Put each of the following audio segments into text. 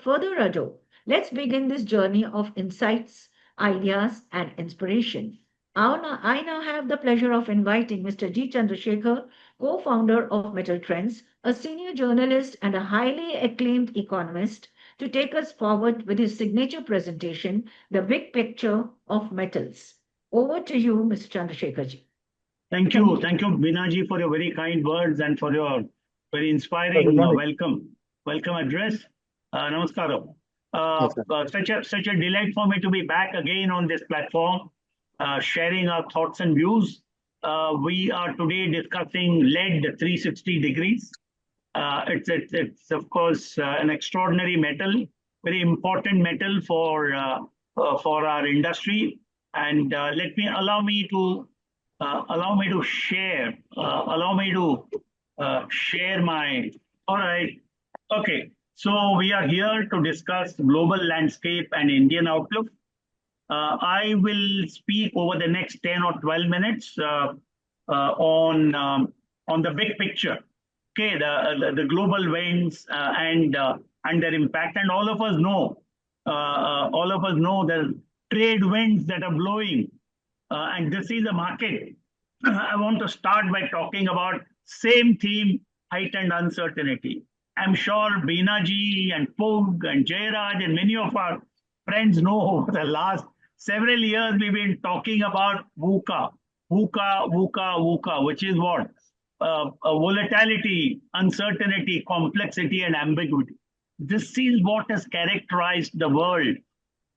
without further ado, let's begin this journey of insights, ideas, and inspiration. I now have the pleasure of inviting Mr. G. Chandrashekhar, co-founder of Metal Trends, a senior journalist and a highly acclaimed economist, to take us forward with his signature presentation, The Big Picture of Metals. Over to you, Mr. Chandrasekhar ji. Thank you, Binaji, for your very kind words and for your very inspiring welcome address. Namaskaram. Such a delight for me to be back again on this platform, sharing our thoughts and views. We are today discussing lead 360 degrees. It's of course an extraordinary metal, very important metal for our industry. And allow me to share my. All right. Okay. So we are here to discuss global landscape and Indian outlook. I will speak over the next 10 or 12 minutes on the big picture. Okay, the global winds and their impact, and all of us know the trade winds that are blowing, and this is a market. I want to start by talking about same theme, heightened uncertainty. I'm sure Binaji and Pug and Jayraj and many of our friends know over the last several years we've been talking about VUCA, which is what? Volatility, uncertainty, complexity, and ambiguity. This is what has characterized the world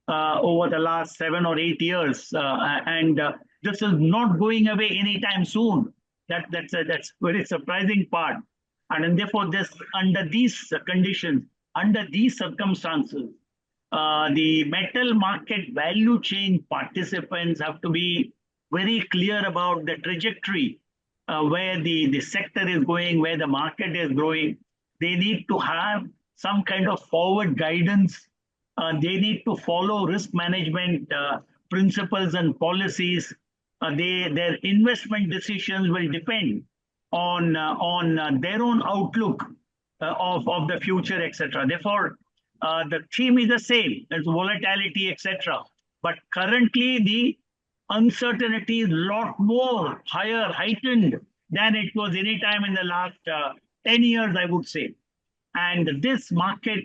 over the last 7 or 8 years, and this is not going away anytime soon. That's very surprising part. And therefore, under these conditions, under these circumstances, the metal market value chain participants have to be very clear about the trajectory, where the sector is going, where the market is growing. They need to have some kind of forward guidance. They need to follow risk management principles and policies. Their investment decisions will depend on their own outlook of the future, etc. Therefore, the theme is the same. It's volatility, etc. But currently, the uncertainty is a lot more higher, heightened than it was any time in the last 10 years, I would say. And this market,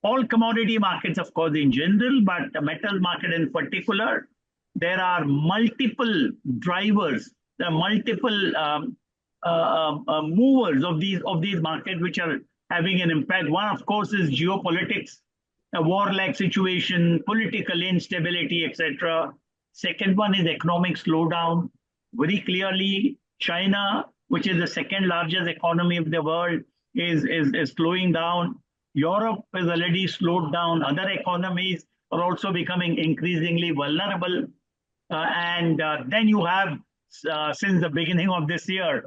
all commodity markets, of course, in general, but the metal market in particular, there are multiple drivers, there are multiple movers of these markets which are having an impact. One, of course, is geopolitics, a war-like situation, political instability, etc. Second one is economic slowdown. Very clearly, China, which is the second largest economy of the world, is slowing down. Europe has already slowed down. Other economies are also becoming increasingly vulnerable. And then you have, since the beginning of this year,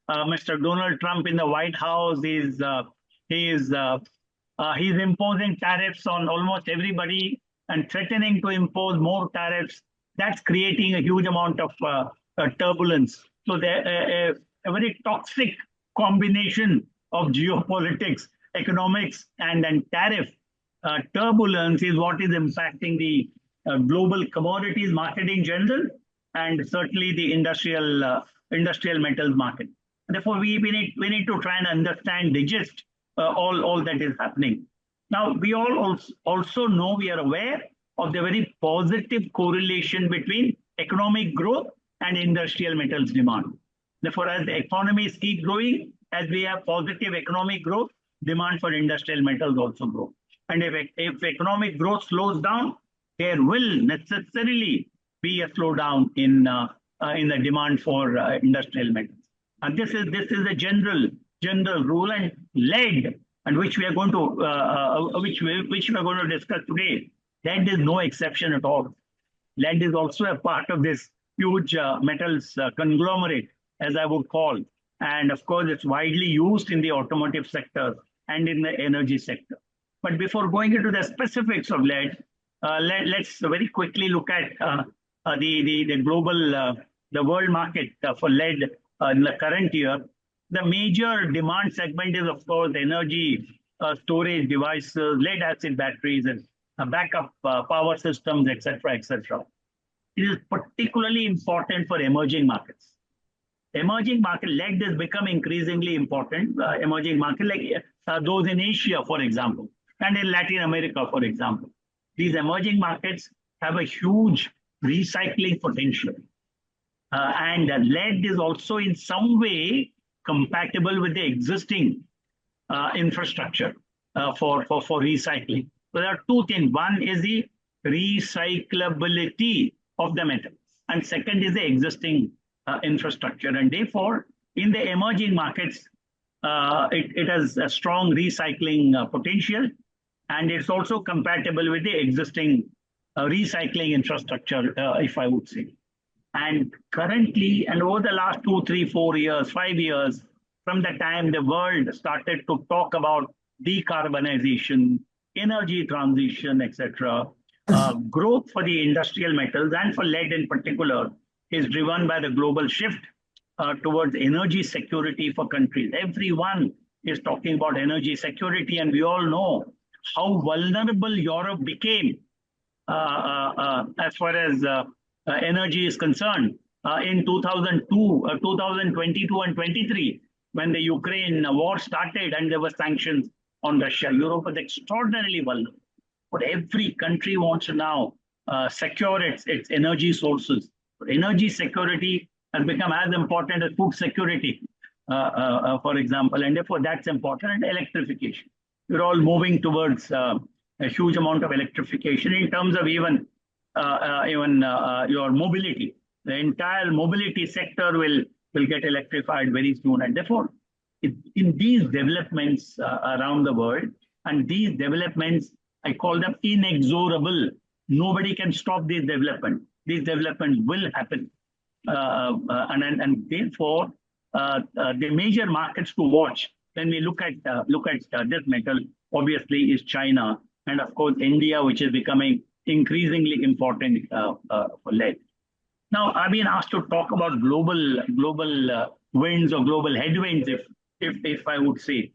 Mr. Donald Trump in the White House is he's imposing tariffs on almost everybody and threatening to impose more tariffs. That's creating a huge amount of turbulence. So a very toxic combination of geopolitics, economics, and then tariff turbulence is what is impacting the global commodities market in general, and certainly the industrial metals market. Therefore, we need to try and understand, digest all that is happening. Now, we all also know, we are aware of the very positive correlation between economic growth and industrial metals demand. Therefore, as the economies keep growing, as we have positive economic growth, demand for industrial metals also grow. And if economic growth slows down, there will necessarily be a slowdown in the demand for industrial metals. And this is a general rule, and lead, and which we are going to discuss today. Lead is no exception at all. Lead is also a part of this huge metals conglomerate, as I would call. And of course, it's widely used in the automotive sector and in the energy sector. But before going into the specifics of lead, let's very quickly look at the global, the world market for lead in the current year. The major demand segment is, of course, energy storage devices, lead acid batteries, and backup power systems, etc., etc. It is particularly important for emerging markets. Emerging market lead is becoming increasingly important. Emerging market like those in Asia, for example, and in Latin America, for example. These emerging markets have a huge recycling potential. And lead is also in some way compatible with the existing infrastructure for recycling. So there are two things. One is the recyclability of the metal, and second is the existing infrastructure. And therefore, in the emerging markets, it has a strong recycling potential, and it's also compatible with the existing recycling infrastructure, if I would say. And currently, and over the last 2, 3, 4 years, 5 years, from the time the world started to talk about decarbonization, energy transition, etc., growth for the industrial metals and for lead in particular is driven by the global shift towards energy security for countries. Everyone is talking about energy security, and we all know how vulnerable Europe became as far as energy is concerned in 2002, 2022 and 23, when the Ukraine war started and there were sanctions on Russia. Europe was extraordinarily vulnerable. But every country wants to now secure its energy sources. Energy security has become as important as food security, for example, and therefore that's important. And electrification. We're all moving towards a huge amount of electrification in terms of even your mobility. The entire mobility sector will get electrified very soon, and therefore, in these developments around the world, and these developments, I call them inexorable. Nobody can stop these developments. These developments will happen, and therefore, the major markets to watch when we look at this metal, obviously, is China, and of course India, which is becoming increasingly important for lead. Now, I've been asked to talk about global winds or global headwinds, if I would say.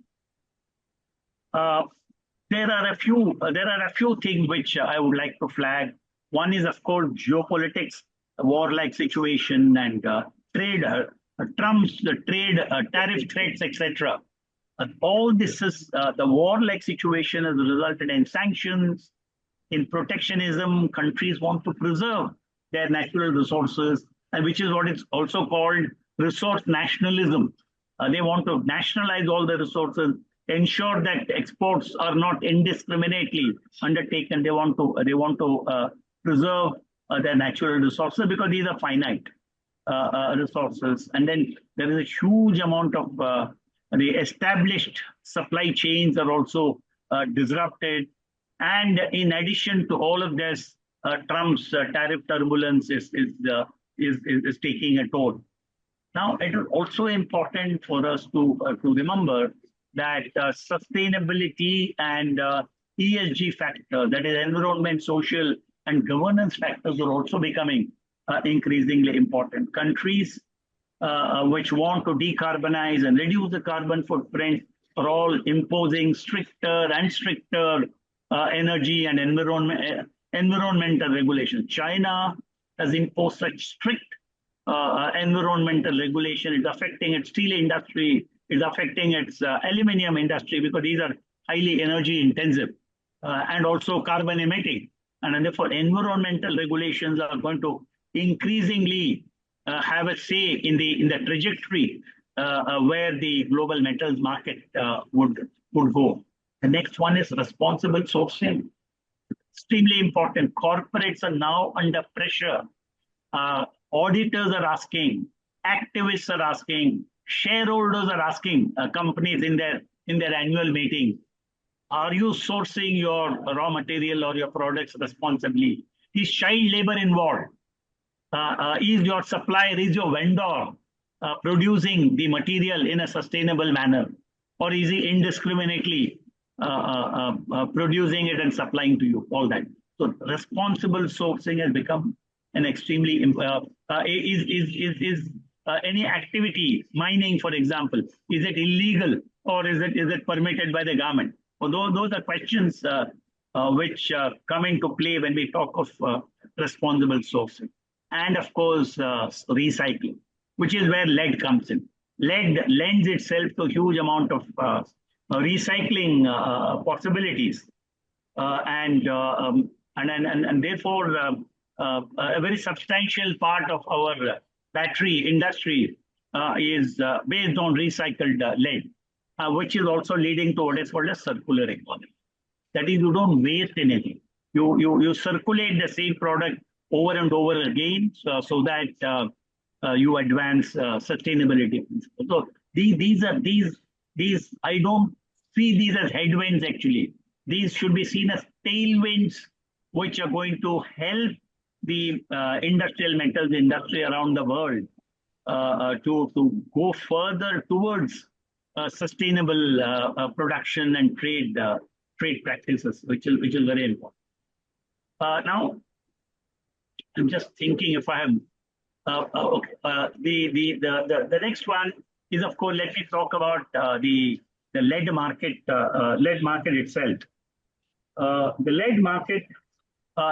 There are a few things which I would like to flag. One is, of course, geopolitics, a warlike situation, and trade, Trump's trade, tariff threats, etc. All this is the warlike situation has resulted in sanctions, in protectionism. Countries want to preserve their natural resources, and which is what is also called resource nationalism. They want to nationalize all the resources, ensure that exports are not indiscriminately undertaken. They want to preserve their natural resources because these are finite resources. And then there is a huge amount of the established supply chains are also disrupted. And in addition to all of this, Trump's tariff turbulence is taking a toll. Now, it is also important for us to remember that sustainability and ESG factors, that is environment, social, and governance factors, are also becoming increasingly important. Countries which want to decarbonize and reduce the carbon footprint are all imposing stricter and stricter energy and environmental regulations. China has imposed such strict environmental regulation. It's affecting its steel industry, it's affecting its aluminum industry, because these are highly energy intensive and also carbon emitting. And therefore, environmental regulations are going to increasingly have a say in the trajectory where the global metals market would go. The next one is responsible sourcing. Extremely important. Corporates are now under pressure. Auditors are asking, activists are asking, shareholders are asking companies in their annual meetings, are you sourcing your raw material or your products responsibly? Is child labor involved? Is your supplier, is your vendor producing the material in a sustainable manner? Or is he indiscriminately producing it and supplying to you? All that. So responsible sourcing has become an extremely any activity, mining, for example, is it illegal or is it permitted by the government? Although those are questions which come into play when we talk of responsible sourcing. And of course, recycling, which is where lead comes in. Lead lends itself to a huge amount of recycling possibilities. And therefore, a very substantial part of our battery industry is based on recycled lead, which is also leading to what is called a circular economy. That is, you don't waste anything. You circulate the same product over and over again, so that you advance sustainability principles. So these I don't see these as headwinds actually. These should be seen as tailwinds, which are going to help the industrial metals industry around the world to go further towards sustainable production and trade practices, which is very important. Now, I'm just thinking if I have okay. The next one is, of course, let me talk about the lead market itself. The lead market,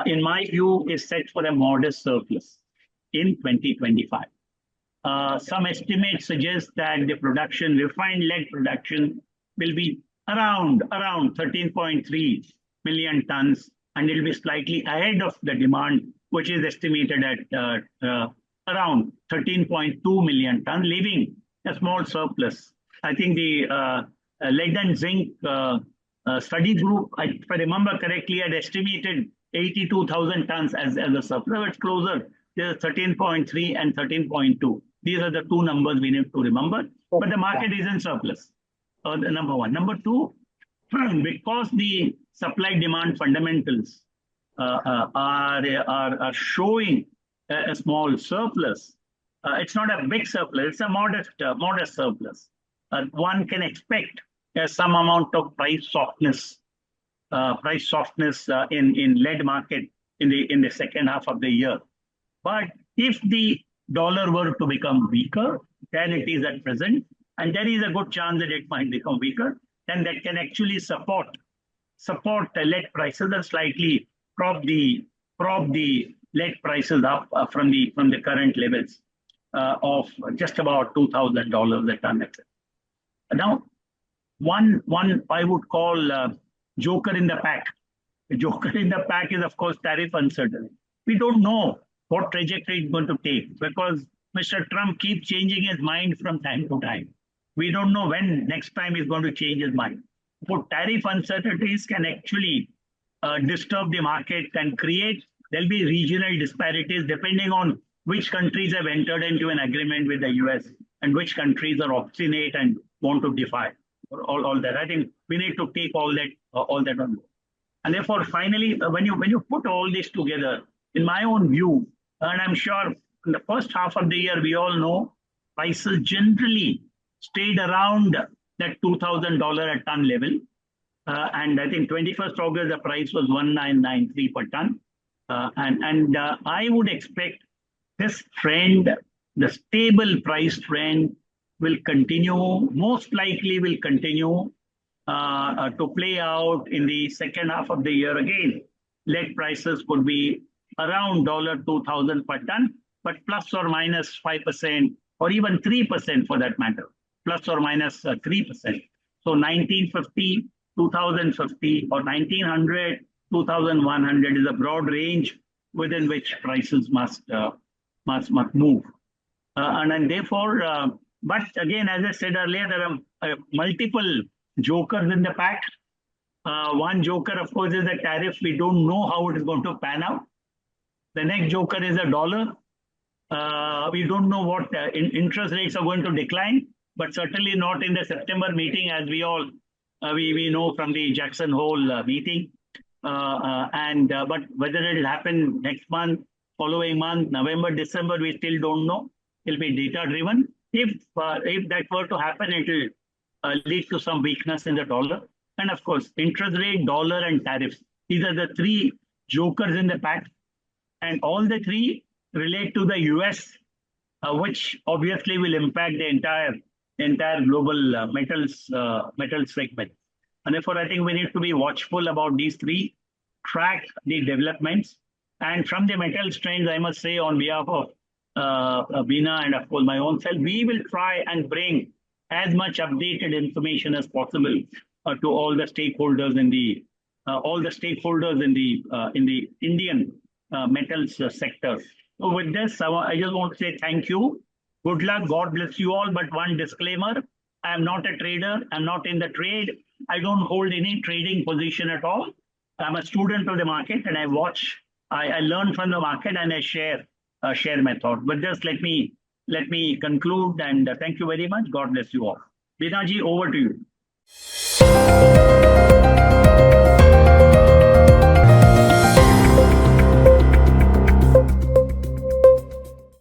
in my view, is set for a modest surplus in 2025. Some estimates suggest that the refined lead production will be around 13.3 million tons, and it will be slightly ahead of the demand, which is estimated at around 13.2 million tons, leaving a small surplus. I think the lead and zinc study group, if I remember correctly, had estimated 82,000 tons as a surplus. It's closer. There's 13.3 and 13.2. These are the two numbers we need to remember. But the market is in surplus. Number one. Number two, because the supply-demand fundamentals are showing a small surplus. It's not a big surplus. It's a modest surplus. One can expect some amount of price softness in lead market in the second half of the year. But if the dollar were to become weaker than it is at present, and there is a good chance that it might become weaker, then that can actually support the lead prices and slightly prop the lead prices up from the current levels of just about $2,000 a ton. Now, one I would call joker in the pack. The joker in the pack is, of course, tariff uncertainty. We don't know what trajectory it's going to take because Mr. Trump keeps changing his mind from time to time. We don't know when next time he's going to change his mind. So tariff uncertainties can actually disturb the market and there'll be regional disparities depending on which countries have entered into an agreement with the US and which countries are obstinate and want to defy all that. I think we need to take all that on board. And therefore, finally, when you put all this together, in my own view, and I'm sure in the first half of the year, we all know prices generally stayed around that $2,000 a ton level. And I think 21st August, the price was 1993 per ton. And I would expect this trend, the stable price trend, will continue, most likely will continue to play out in the second half of the year again. Lead prices could be around $2,000 per ton, but plus or minus 5% or even 3% for that matter, plus or minus 3%. So 1950, 2050 or 1900, 2100 is a broad range within which prices must move. And therefore, but again, as I said earlier, there are multiple jokers in the pack. One joker, of course, is the tariff. We don't know how it is going to pan out. The next joker is the dollar. We don't know what interest rates are going to decline, but certainly not in the September meeting, as we all we know from the Jackson Hole meeting. But whether it will happen next month, following month, November, December, we still don't know. It will be data driven. If that were to happen, it will lead to some weakness in the dollar. And of course, interest rate, dollar, and tariffs. These are the three jokers in the pack. And all the three relate to the US, which obviously will impact the entire global metals segment. And therefore, I think we need to be watchful about these three, track the developments. And from the metals trends, I must say on behalf of Bina and of course my own self, we will try and bring as much updated information as possible to all the stakeholders in the Indian metals sector. So with this, I just want to say thank you. Good luck. God bless you all. But one disclaimer: I am not a trader. I'm not in the trade. I don't hold any trading position at all. I'm a student of the market, and I watch. I learn from the market, and I share my thoughts. But just let me conclude, and thank you very much. God bless you all. Binaji, over to you.